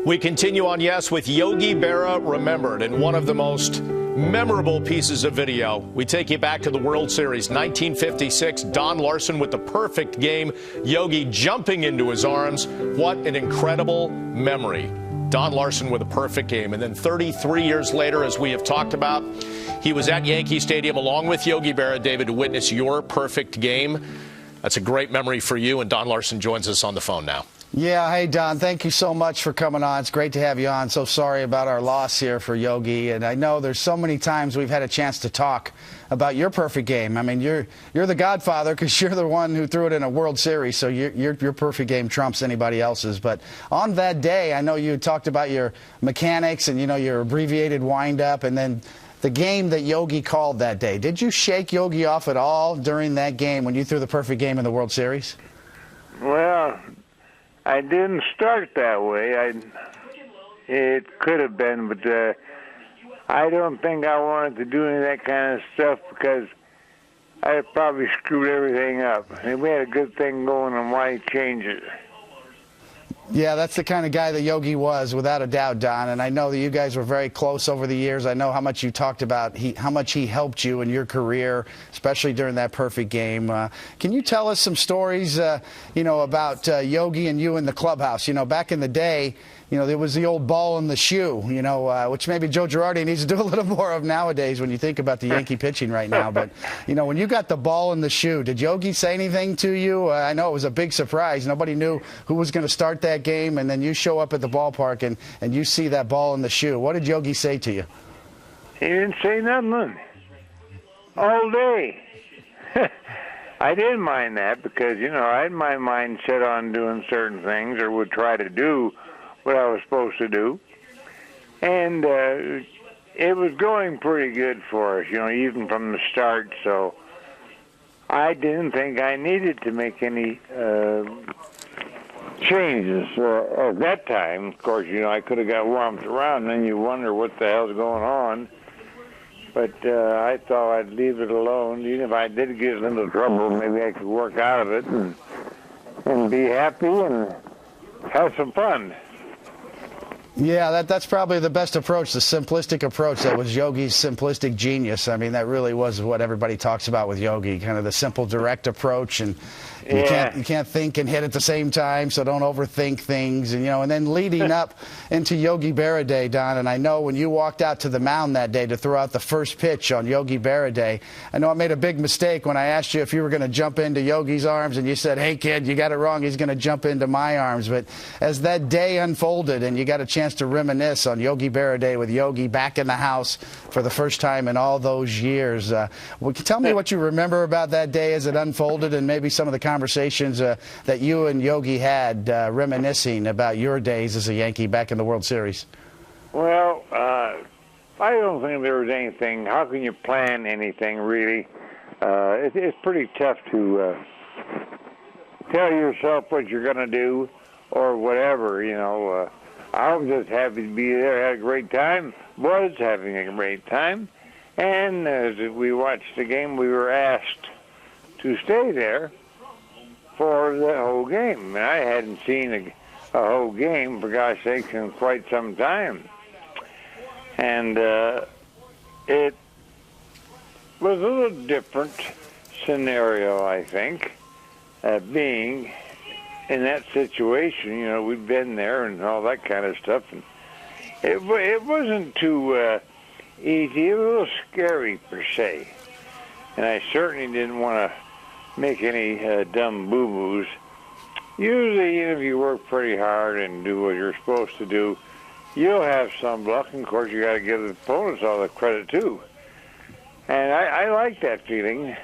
We continue on Yes with Yogi Berra Remembered, and one of the most memorable pieces of video. We take you back to the World Series, 1956. Don Larsen with the perfect game. Yogi jumping into his arms. What an incredible memory. Don Larsen with a perfect game. And then 33 years later, as we have talked about, he was at Yankee Stadium along with Yogi Berra, David, to witness your perfect game. That's a great memory for you, and Don Larsen joins us on the phone now. Yeah, hey, Don, thank you so much for coming on. It's great to have you on. So sorry about our loss here for Yogi. And I know there's so many times we've had a chance to talk about your perfect game. I mean, you're the godfather because you're the one who threw it in a World Series, so your perfect game trumps anybody else's. But on that day, I know you talked about your mechanics and, your abbreviated windup, and then the game that Yogi called that day. Did you shake Yogi off at all during that game when you threw the perfect game in the World Series? Well, I didn't start that way. It could have been, but I don't think I wanted to do any of that kind of stuff because I probably screwed everything up. And we had a good thing going, and why change it? Yeah, that's the kind of guy that Yogi was, without a doubt, Don. And I know that you guys were very close over the years. I know how much you talked about how much he helped you in your career, especially during that perfect game. Can you tell us some stories, about Yogi and you in the clubhouse? Back in the day, there was the old ball in the shoe, which maybe Joe Girardi needs to do a little more of nowadays when you think about the Yankee pitching right now. But, when you got the ball in the shoe, did Yogi say anything to you? I know it was a big surprise. Nobody knew who was going to start that game, and then you show up at the ballpark and you see that ball in the shoe. What did Yogi say to you? He didn't say nothing all day. I didn't mind that because, I had my mind set on doing certain things, or would try to do what I was supposed to do. And it was going pretty good for us, even from the start. So I didn't think I needed to make any changes at that time. Of course, I could have got warmed around, and then you wonder what the hell's going on. But I thought I'd leave it alone. Even if I did get into trouble, maybe I could work out of it and be happy and have some fun. Yeah, that's probably the best approach, the simplistic approach. That was Yogi's simplistic genius. I mean, that really was what everybody talks about with Yogi, kind of the simple, direct approach. And you can't think and hit at the same time, so don't overthink things. And, and then leading up into Yogi Berra Day, Don, and I know when you walked out to the mound that day to throw out the first pitch on Yogi Berra Day, I know I made a big mistake when I asked you if you were going to jump into Yogi's arms, and you said, hey, kid, you got it wrong. He's going to jump into my arms. But as that day unfolded and you got a chance to reminisce on Yogi Berra Day with Yogi back in the house for the first time in all those years, tell me what you remember about that day as it unfolded, and maybe some of the conversations that you and Yogi had reminiscing about your days as a Yankee back in the World Series. Well, I don't think there was anything. How can you plan anything, really? It's pretty tough to tell yourself what you're going to do or whatever, I was just happy to be there, had a great time, was having a great time, and as we watched the game, we were asked to stay there for the whole game. And I hadn't seen a whole game, for gosh sakes, in quite some time. And it was a little different scenario, I think, being in that situation. We'd been there and all that kind of stuff. And it wasn't too easy. It was a little scary, per se. And I certainly didn't want to make any dumb boo-boos. Usually, if you work pretty hard and do what you're supposed to do, you'll have some luck. And, of course, you got to give the opponents all the credit, too. And I like that feeling.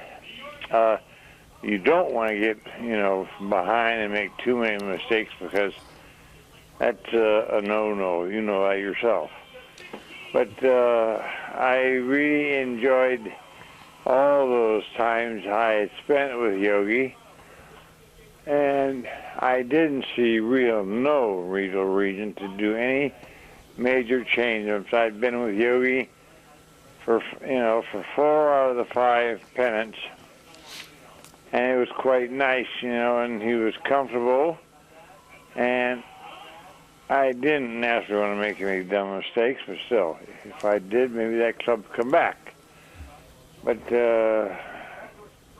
You don't want to get, behind and make too many mistakes, because that's a no-no. You know that yourself. But I really enjoyed all those times I had spent with Yogi, and I didn't see no real reason to do any major change-ups. I'd been with Yogi for 4 out of the 5 pennants, and it was quite nice, and he was comfortable, and I didn't necessarily want to make any dumb mistakes, but still, if I did, maybe that club would come back. But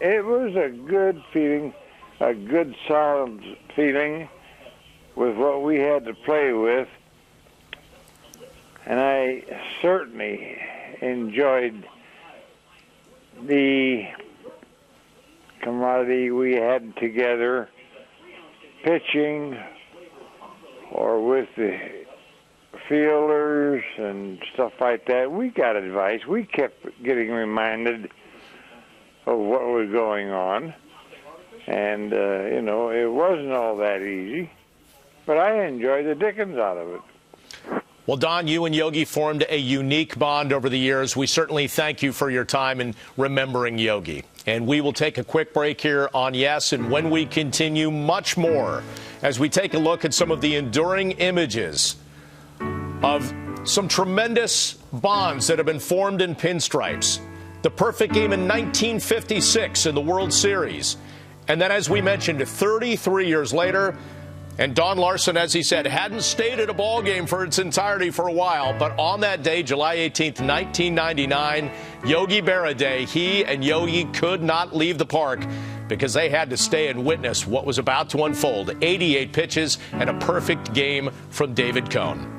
it was a good feeling, a good solid feeling with what we had to play with. And I certainly enjoyed the camaraderie we had together, pitching or with the fielders and stuff like that. We got advice. We kept getting reminded of what was going on. And, you know, it wasn't all that easy. But I enjoyed the dickens out of it. Well, Don, you and Yogi formed a unique bond over the years. We certainly thank you for your time in remembering Yogi. And we will take a quick break here on Yes, and when we continue, much more as we take a look at some of the enduring images of some tremendous bonds that have been formed in pinstripes. The perfect game in 1956 in the World Series. And then, as we mentioned, 33 years later, and Don Larsen, as he said, hadn't stayed at a ball game for its entirety for a while. But on that day, July 18th, 1999, Yogi Berra Day, he and Yogi could not leave the park because they had to stay and witness what was about to unfold. 88 pitches and a perfect game from David Cone.